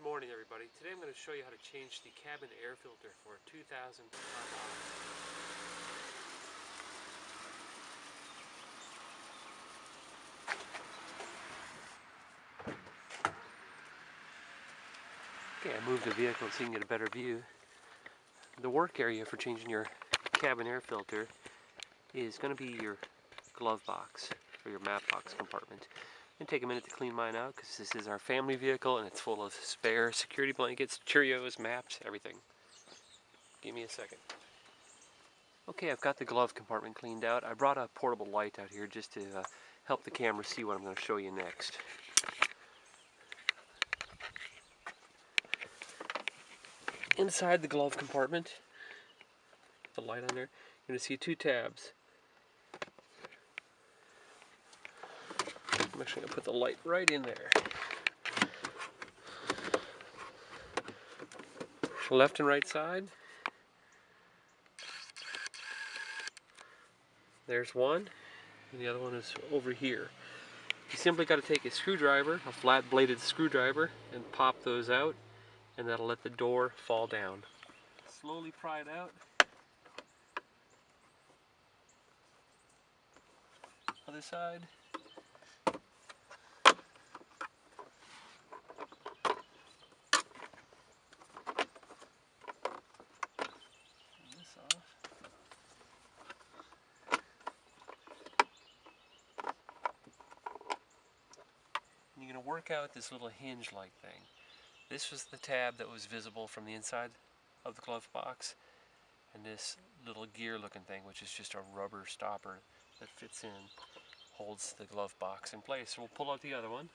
morning, everybody. Today I'm going to show you how to change the cabin air filter for a 2000 Honda Odyssey. Okay, I moved the vehicle so you can get a better view. The work area for changing your cabin air filter is going to be your glove box or your map box compartment. I'm going to take a minute to clean mine out because this is our family vehicle and it's full of spare security blankets, Cheerios, maps, everything. Give me a second. Okay, I've got the glove compartment cleaned out. I brought a portable light out here just to help the camera see what I'm going to show you next. Inside the glove compartment, the light on there, you're going to see two tabs. I'm actually going to put the light right in there. Left and right side. There's one, and the other one is over here. You simply got to take a screwdriver, a flat bladed screwdriver, and pop those out, and that'll let the door fall down. Slowly pry it out. Other side. This off. And you're going to work out this little hinge-like thing. This was the tab that was visible from the inside of the glove box, and this little gear-looking thing, which is just a rubber stopper that fits in, holds the glove box in place. So we'll pull out the other one.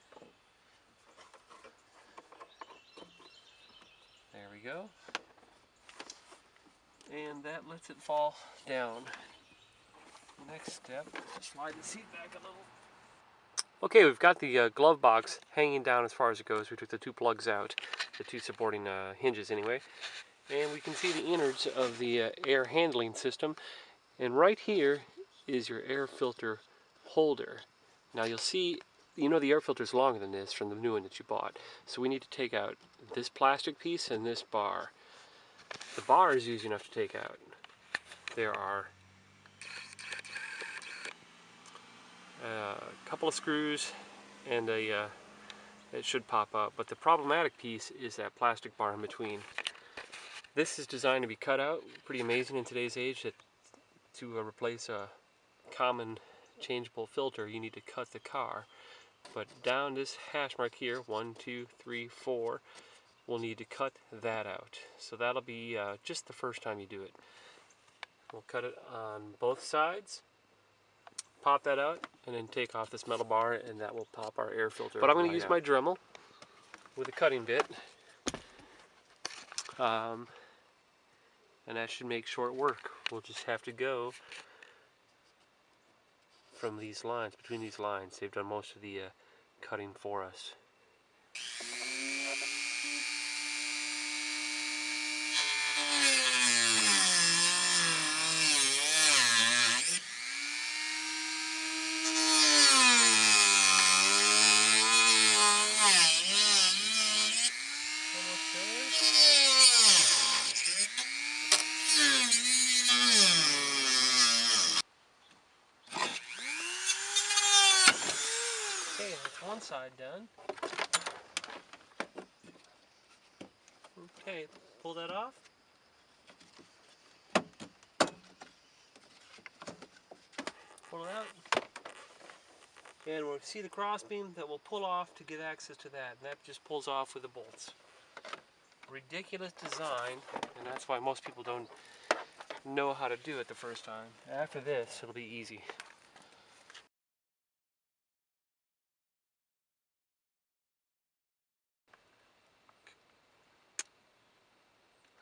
There we go. And that lets it fall down. Next step, slide the seat back a little. Okay, we've got the glove box hanging down as far as it goes. We took the two plugs out, the two supporting hinges anyway. And we can see the innards of the air handling system. And right here is your air filter holder. Now you'll see, you know the air filter is longer than this from the new one that you bought. So we need to take out this plastic piece and this bar. The bar is easy enough to take out. There are a couple of screws and it should pop up, but the problematic piece is that plastic bar in between. This is designed to be cut out. Pretty amazing in today's age that to replace a common changeable filter you need to cut the car, but down this hash mark here, 1, 2, 3, 4, we'll need to cut that out. So that'll be just the first time you do it. We'll cut it on both sides, pop that out, and then take off this metal bar, and that will pop our air filter. But I'm going to use my Dremel with a cutting bit, and that should make short work. We'll just have to go from these lines, between these lines. They've done most of the cutting for us. Okay, that's one side done. Okay, pull that off. Pull it out. And we'll see the crossbeam that we'll pull off to get access to that. And that just pulls off with the bolts. Ridiculous design, and that's why most people don't know how to do it the first time. After this, it'll be easy.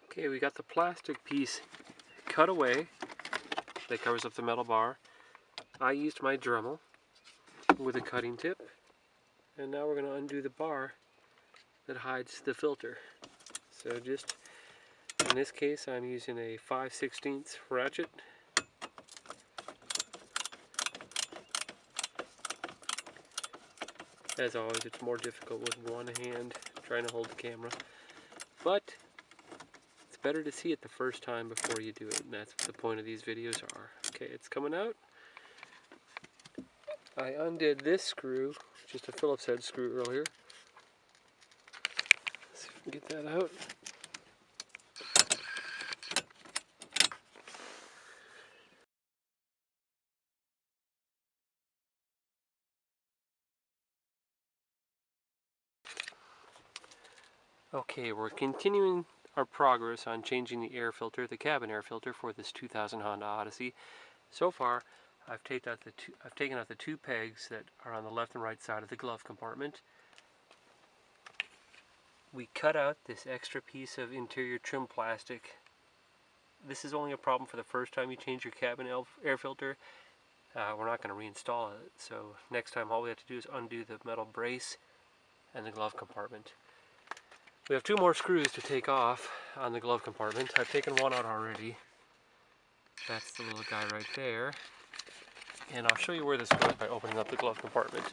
Okay, we got the plastic piece cut away that covers up the metal bar. I used my Dremel with a cutting tip, and now we're going to undo the bar that hides the filter. So just, in this case, I'm using a 5/16 ratchet. As always, it's more difficult with one hand trying to hold the camera. But it's better to see it the first time before you do it, and that's what the point of these videos are. Okay, it's coming out. I undid this screw, just a Phillips head screw earlier. Let's see if we can get that out. Okay, we're continuing our progress on changing the air filter, the cabin air filter for this 2000 Honda Odyssey. So far, I've taken out the two pegs that are on the left and right side of the glove compartment. We cut out this extra piece of interior trim plastic. This is only a problem for the first time you change your cabin air filter. We're not going to reinstall it, so next time all we have to do is undo the metal brace and the glove compartment. We have two more screws to take off on the glove compartment. I've taken one out already. That's the little guy right there. And I'll show you where this goes by opening up the glove compartment.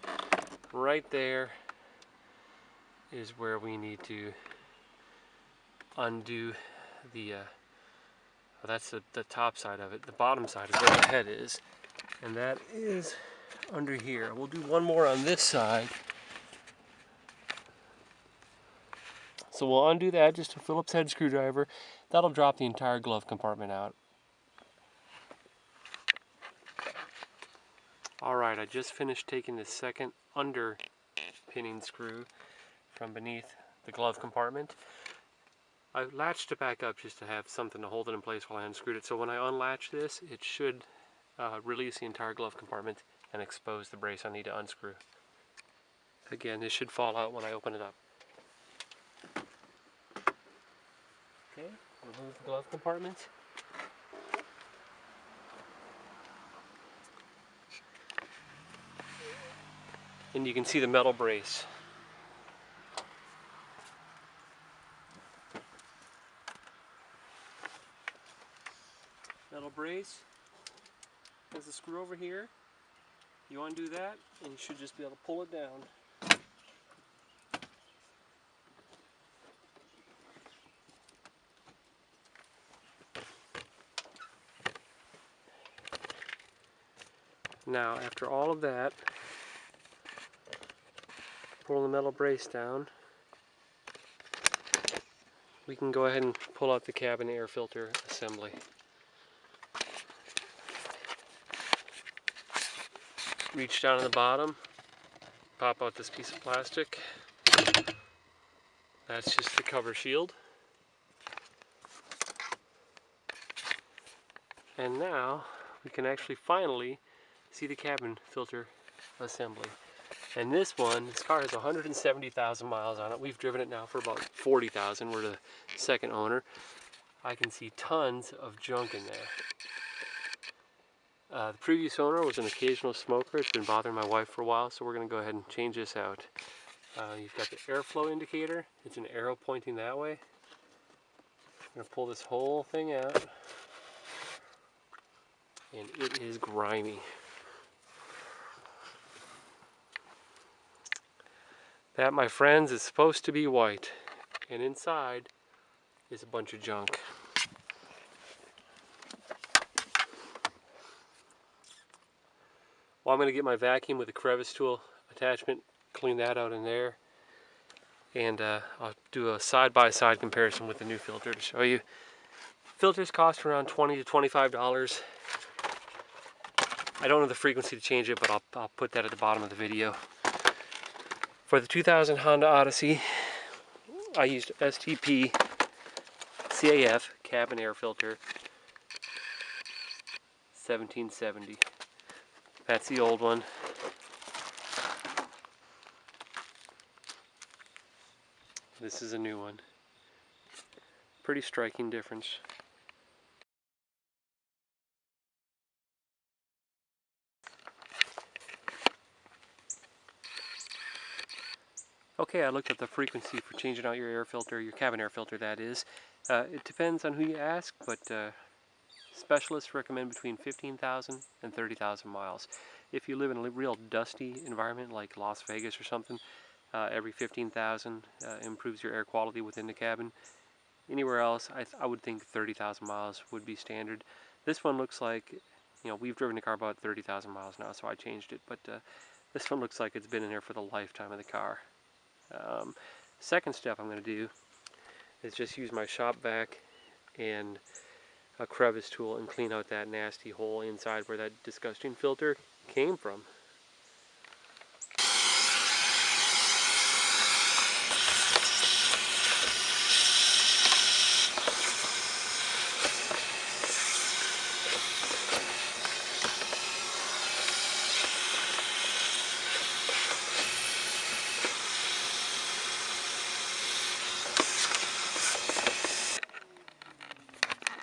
Right there is where we need to undo the, that's the top side of it. The bottom side is where the head is. And that is under here. We'll do one more on this side. So we'll undo that, just a Phillips head screwdriver. That'll drop the entire glove compartment out. Alright, I just finished taking the second underpinning screw from beneath the glove compartment. I latched it back up just to have something to hold it in place while I unscrewed it. So when I unlatch this, it should release the entire glove compartment and expose the brace I need to unscrew. Again, this should fall out when I open it up. Okay, remove the glove compartment. And you can see the metal brace. Metal brace. There's a screw over here. You undo that, and you should just be able to pull it down. Now, after all of that, pull the metal brace down. We can go ahead and pull out the cabin air filter assembly. Reach down to the bottom, pop out this piece of plastic. That's just the cover shield. And now we can actually finally see the cabin filter assembly. And this car has 170,000 miles on it. We've driven it now for about 40,000. We're the second owner. I can see tons of junk in there. The previous owner was an occasional smoker. It's been bothering my wife for a while, so we're going to go ahead and change this out. You've got the airflow indicator. It's an arrow pointing that way. I'm going to pull this whole thing out. And it is grimy. That, my friends, is supposed to be white. And inside is a bunch of junk. Well, I'm going to get my vacuum with a crevice tool attachment, clean that out in there. And I'll do a side-by-side comparison with the new filter to show you. Filters cost around $20 to $25. I don't know the frequency to change it, but I'll put that at the bottom of the video. For the 2000 Honda Odyssey, I used STP CAF cabin air filter 1770. That's the old one. This is a new one. Pretty striking difference. Okay, I looked at the frequency for changing out your air filter, your cabin air filter that is. It depends on who you ask, but specialists recommend between 15,000 and 30,000 miles. If you live in a real dusty environment like Las Vegas or something, every 15,000 improves your air quality within the cabin. Anywhere else, I would think 30,000 miles would be standard. This one looks like, you know, we've driven the car about 30,000 miles now, so I changed it, but this one looks like it's been in there for the lifetime of the car. Second step I'm going to do is just use my shop vac and a crevice tool and clean out that nasty hole inside where that disgusting filter came from.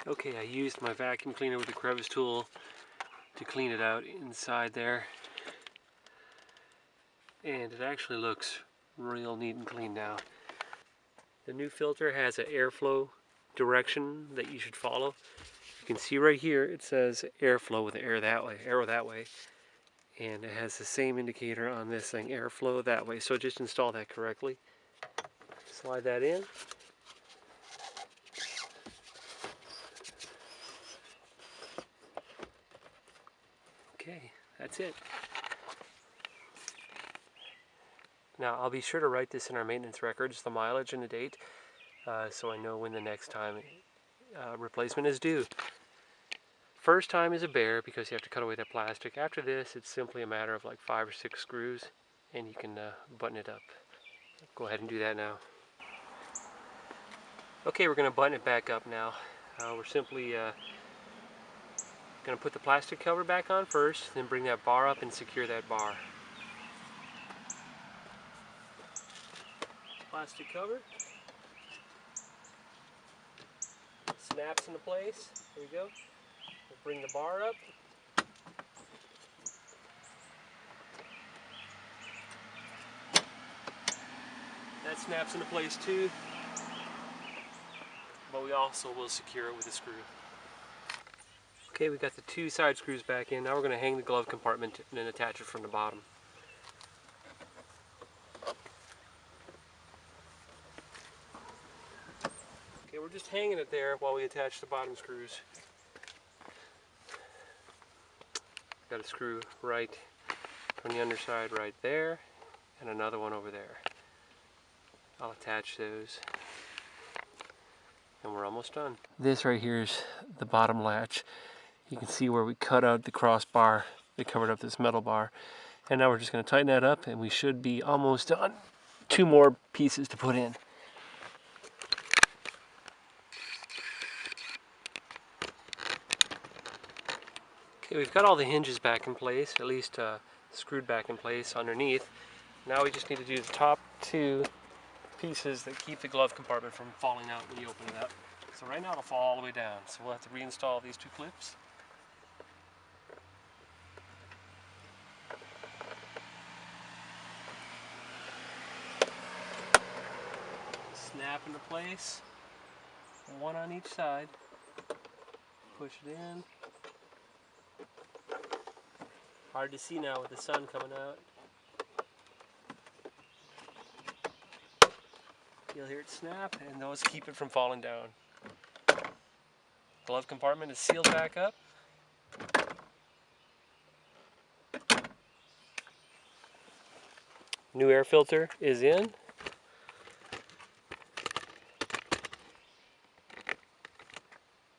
Okay, I used my vacuum cleaner with the crevice tool to clean it out inside there, and it actually looks real neat and clean now. The new filter has an airflow direction that you should follow. You can see right here it says airflow with the arrow that way, and it has the same indicator on this thing, airflow that way. So just install that correctly. Slide that in. Okay, that's it. Now I'll be sure to write this in our maintenance records, the mileage and the date, so I know when the next time replacement is due. First time is a bear because you have to cut away that plastic. After this, it's simply a matter of like 5 or 6 screws, and you can button it up. Go ahead and do that now. Okay, we're going to button it back up now. We're simply going to put the plastic cover back on first, then bring that bar up and secure that bar. Plastic cover snaps into place. There we go. We'll bring the bar up. That snaps into place too, but we also will secure it with a screw. Okay, we got the 2 side screws back in. Now we're going to hang the glove compartment and then attach it from the bottom. Okay, we're just hanging it there while we attach the bottom screws. Got a screw right from the underside right there, and another one over there. I'll attach those, and we're almost done. This right here is the bottom latch. You can see where we cut out the crossbar that covered up this metal bar. And now we're just going to tighten that up, and we should be almost done. 2 more pieces to put in. Okay, we've got all the hinges back in place, at least screwed back in place underneath. Now we just need to do the top 2 pieces that keep the glove compartment from falling out when you open it up. So right now it'll fall all the way down, so we'll have to reinstall these 2 clips. Snap into place, 1 on each side, push it in. Hard to see now with the sun coming out. You'll hear it snap, and those keep it from falling down. Glove compartment is sealed back up. New air filter is in.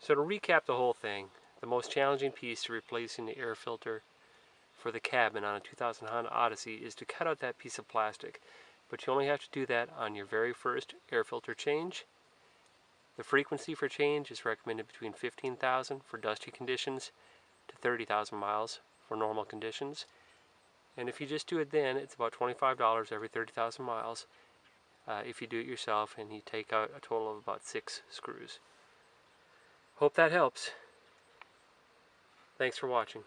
So to recap the whole thing, the most challenging piece to replacing the air filter for the cabin on a 2000 Honda Odyssey is to cut out that piece of plastic. But you only have to do that on your very first air filter change. The frequency for change is recommended between 15,000 for dusty conditions to 30,000 miles for normal conditions. And if you just do it then, it's about $25 every 30,000 miles if you do it yourself, and you take out a total of about 6 screws. Hope that helps. Thanks for watching.